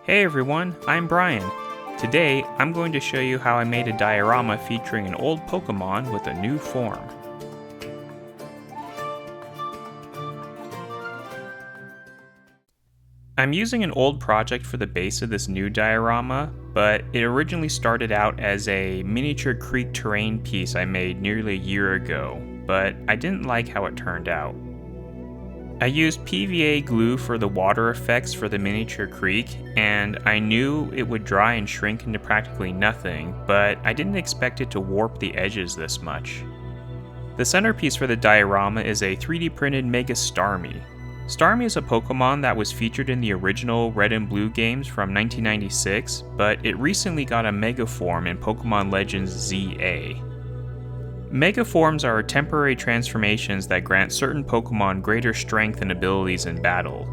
Hey everyone, I'm Brian. Today, I'm going to show you how I made a diorama featuring an old Pokémon with a new form. I'm using an old project for the base of this new diorama, but it originally started out as a miniature creek terrain piece I made nearly a year ago, but I didn't like how it turned out. I used PVA glue for the water effects for the miniature creek, and I knew it would dry and shrink into practically nothing, but I didn't expect it to warp the edges this much. The centerpiece for the diorama is a 3D printed Mega Starmie. Starmie is a Pokemon that was featured in the original Red and Blue games from 1996, but it recently got a Mega form in Pokémon Legends ZA. Mega forms are temporary transformations that grant certain Pokemon greater strength and abilities in battle.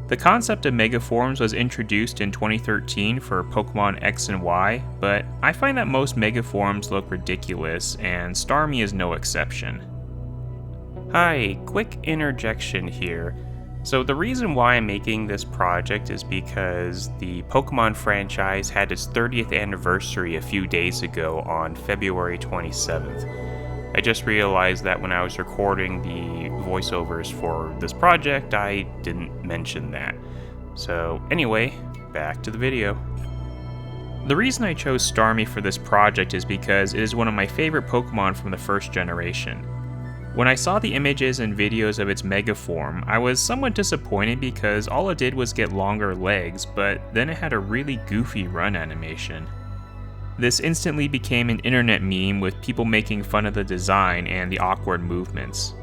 The concept of Mega forms was introduced in 2013 for Pokemon X and Y, but I find that most Mega forms look ridiculous, and Starmie is no exception. Hi, quick interjection here. So the reason why I'm making this project is because the Pokemon franchise had its 30th anniversary a few days ago on February 27th. I just realized that when I was recording the voiceovers for this project, I didn't mention that. So anyway, back to the video. The reason I chose Starmie for this project is because it is one of my favorite Pokemon from the first generation. When I saw the images and videos of its Mega form, I was somewhat disappointed because all it did was get longer legs, but then it had a really goofy run animation. This instantly became an internet meme with people making fun of the design and the awkward movements.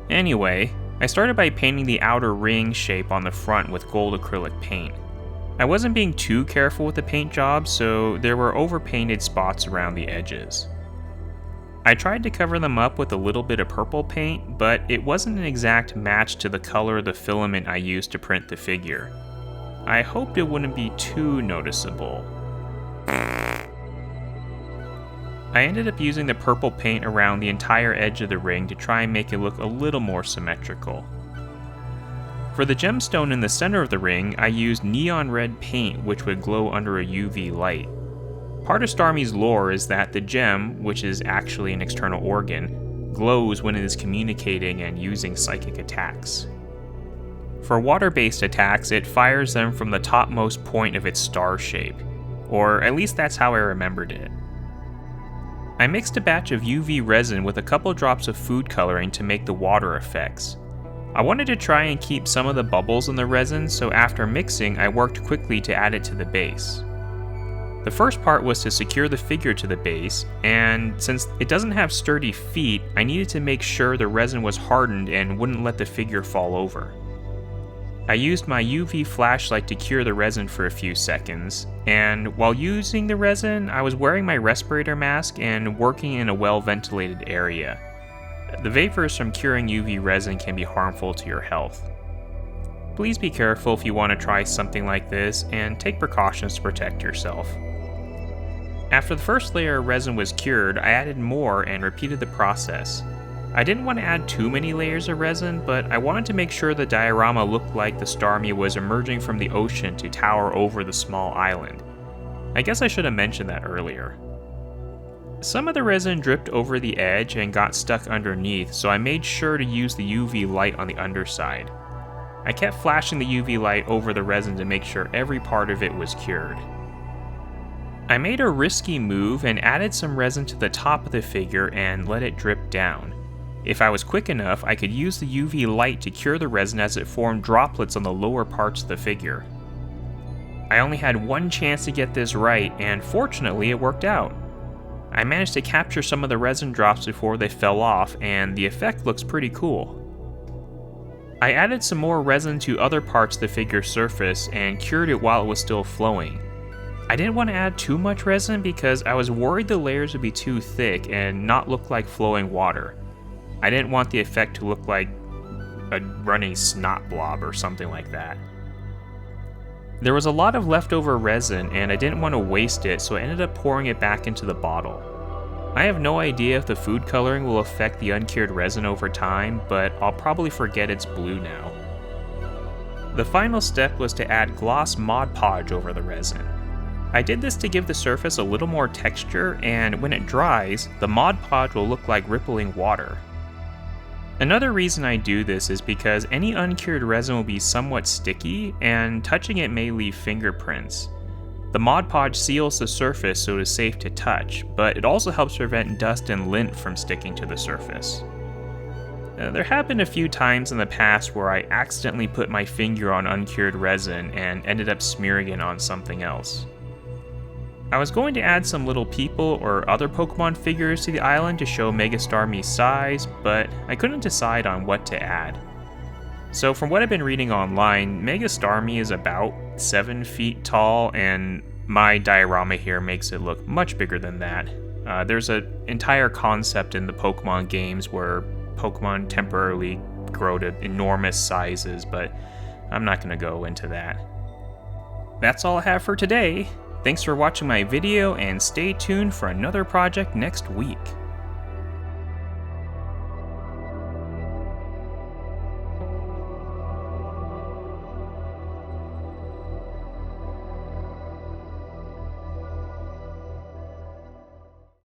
Anyway, I started by painting the outer ring shape on the front with gold acrylic paint. I wasn't being too careful with the paint job, so there were overpainted spots around the edges. I tried to cover them up with a little bit of purple paint, but it wasn't an exact match to the color of the filament I used to print the figure. I hoped it wouldn't be too noticeable. I ended up using the purple paint around the entire edge of the ring to try and make it look a little more symmetrical. For the gemstone in the center of the ring, I used neon red paint which would glow under a UV light. Part of Starmie's lore is that the gem, which is actually an external organ, glows when it is communicating and using psychic attacks. For water-based attacks, it fires them from the topmost point of its star shape, or at least that's how I remembered it. I mixed a batch of UV resin with a couple drops of food coloring to make the water effects. I wanted to try and keep some of the bubbles in the resin, so after mixing, I worked quickly to add it to the base. The first part was to secure the figure to the base, and since it doesn't have sturdy feet, I needed to make sure the resin was hardened and wouldn't let the figure fall over. I used my UV flashlight to cure the resin for a few seconds, and while using the resin, I was wearing my respirator mask and working in a well-ventilated area. The vapors from curing UV resin can be harmful to your health. Please be careful if you want to try something like this, and take precautions to protect yourself. After the first layer of resin was cured, I added more and repeated the process. I didn't want to add too many layers of resin, but I wanted to make sure the diorama looked like the Starmie was emerging from the ocean to tower over the small island. I guess I should have mentioned that earlier. Some of the resin dripped over the edge and got stuck underneath, so I made sure to use the UV light on the underside. I kept flashing the UV light over the resin to make sure every part of it was cured. I made a risky move and added some resin to the top of the figure and let it drip down. If I was quick enough, I could use the UV light to cure the resin as it formed droplets on the lower parts of the figure. I only had one chance to get this right, and fortunately it worked out. I managed to capture some of the resin drops before they fell off, and the effect looks pretty cool. I added some more resin to other parts of the figure's surface and cured it while it was still flowing. I didn't want to add too much resin because I was worried the layers would be too thick and not look like flowing water. I didn't want the effect to look like a running snot blob or something like that. There was a lot of leftover resin and I didn't want to waste it, so I ended up pouring it back into the bottle. I have no idea if the food coloring will affect the uncured resin over time, but I'll probably forget it's blue now. The final step was to add gloss Mod Podge over the resin. I did this to give the surface a little more texture, and when it dries, the Mod Podge will look like rippling water. Another reason I do this is because any uncured resin will be somewhat sticky, and touching it may leave fingerprints. The Mod Podge seals the surface so it is safe to touch, but it also helps prevent dust and lint from sticking to the surface. There have been a few times in the past where I accidentally put my finger on uncured resin and ended up smearing it on something else. I was going to add some little people or other Pokemon figures to the island to show Mega Starmie's size, but I couldn't decide on what to add. So from what I've been reading online, Mega Starmie is about 7 feet tall, and my diorama here makes it look much bigger than that. There's an entire concept in the Pokemon games where Pokemon temporarily grow to enormous sizes, but I'm not going to go into that. That's all I have for today. Thanks for watching my video, and stay tuned for another project next week.